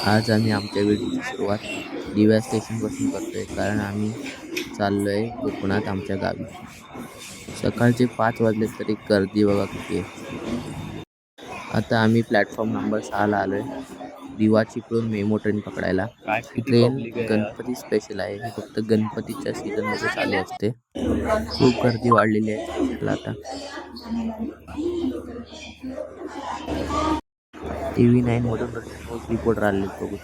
आज आम्ही आमच्या व्हिडिओची सुरुवात दिव्या स्टेशनपासून करतोय, कारण आम्ही चाललोय कोकणात आमच्या गावी. सकाळचे 5 वाजले तरी गर्दी बघा किती आहे. आता आम्ही प्लॅटफॉर्म नंबर 6ला आलोय. दिवा चिपळूण मेमो ट्रेन पकडायला. ही ट्रेन गणपती स्पेशल आहे. ही फक्त गणपतीच्या सीझनमध्ये चालू असते. खूप गर्दी वाढलेली आहे स्टेशनला आता. TV9 मधून न्यूज रिपोर्टर आले बघू.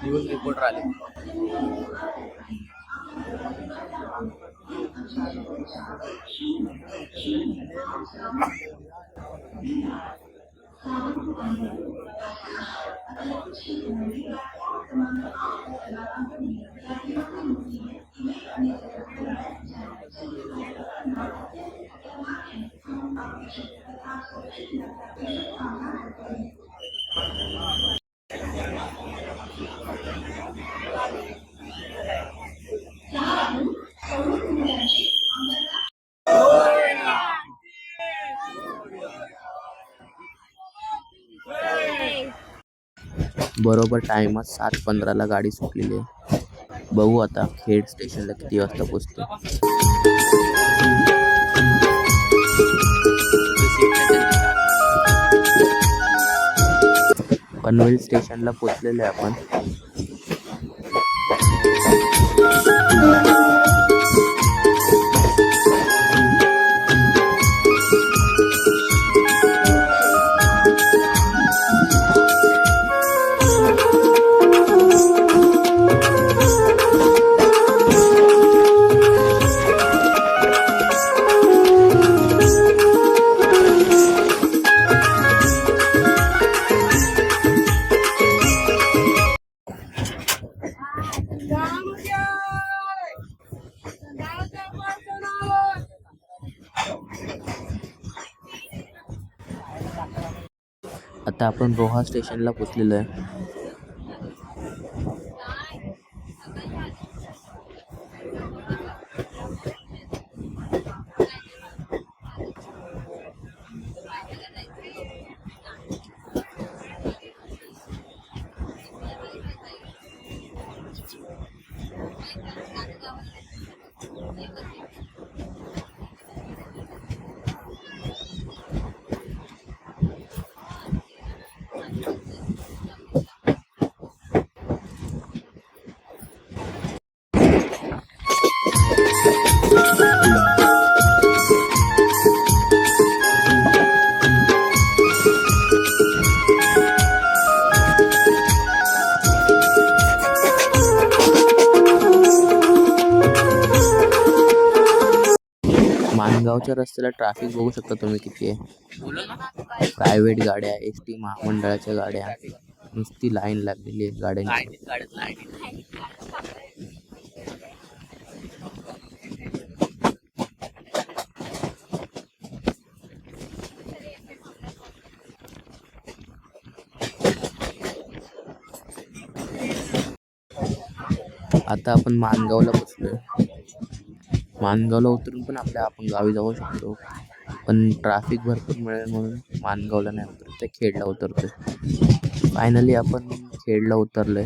न्यूज रिपोर्टर आले. बरोबर टाइमात 7:15ला गाडी सुटलेली आहे. बघू आता खेड स्टेशनला किती वाजता पोहोचतो. पनवेल स्टेशनला पोहोचलेले आपण. आता आपण रोहा स्टेशनला पोहोचलेलो आहे. माणगावच्या रस्त्याला ट्रॅफिक बघू शकता तुम्ही किती आहे. प्रायव्हेट गाड्या, ST महामंडळाच्या गाड्या, नुसती लाईन लागलेली आहे गाड्यांची. आता आपण माणगावला पोहोचलोय. माणगावला उतरून पण आपण गावी जाऊ शकतो, पण ट्रॅफिक भरपूर मिळेल म्हणून माणगावला नाही उतरत, खेडला उतरतोय. फायनली आपण खेडला उतरलोय.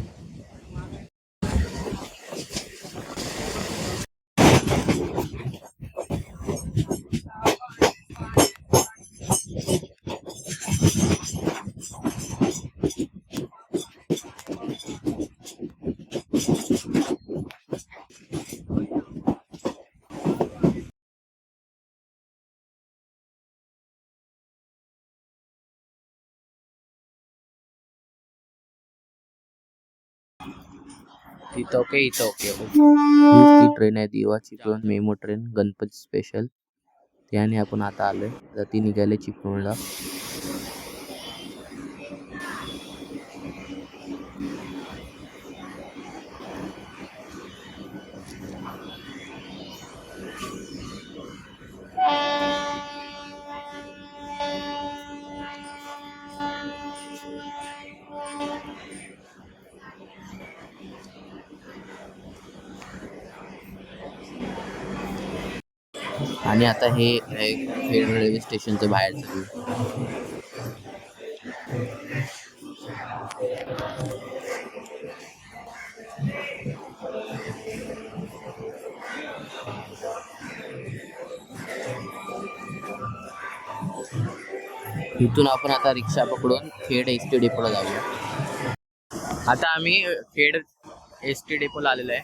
इथं ओके. ती ट्रेन आहे दिवा Chiplun MEMU train Ganpati special. त्याने आपण आता आलोय. आता ती निघाले चिपळूणला. आणि आता हे आहे खेड रेल्वे स्टेशनचं बाहेरचं व्ह्यू. इथून आपण आता रिक्षा पकडून खेड एस टी डेपोला जाऊया. आता आम्ही खेड एस टी डेपोला आलेलो आहे.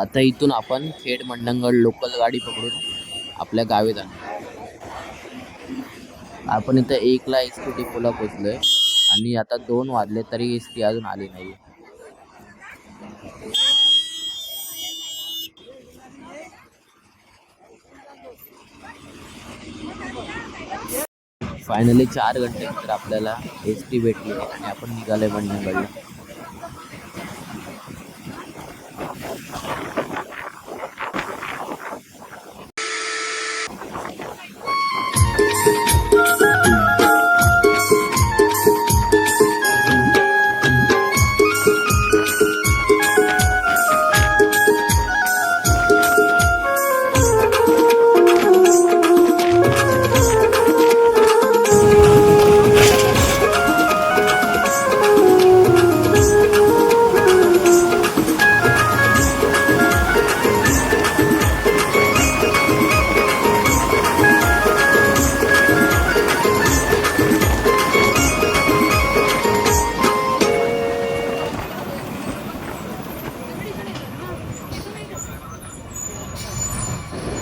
आता इथून आपण खेड मंडणगड लोकल गाडी पकडून आपल्या गावी जाणार. आपण इथं 1ला एस टी डेपोला पोचलोय आणि आता 2 वाजले तरी एस टी अजून आली नाही. फायनली 4 घंटेनंतर आपल्याला एस टी भेटली आणि आपण निघालोय मंडणगडला.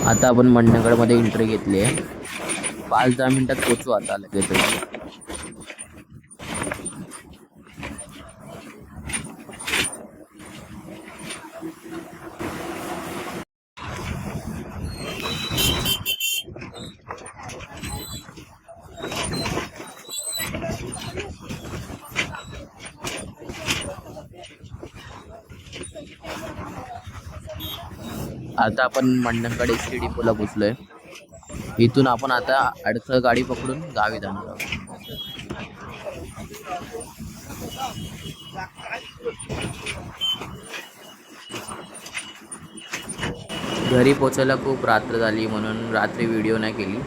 आता आपण मंडणगडमध्ये एंट्री घेतली आहे. 5-10 मिनिटात पोचू आता लगेच. आता आपण मंडणगड एस टी डेपोला पोचलोय. इथून आपण आता अडथळ गाडी पकडून गावी जाणार आहोत. घरी पोचायला खूप रात्र झाली म्हणून रात्री व्हिडिओ नाही केली.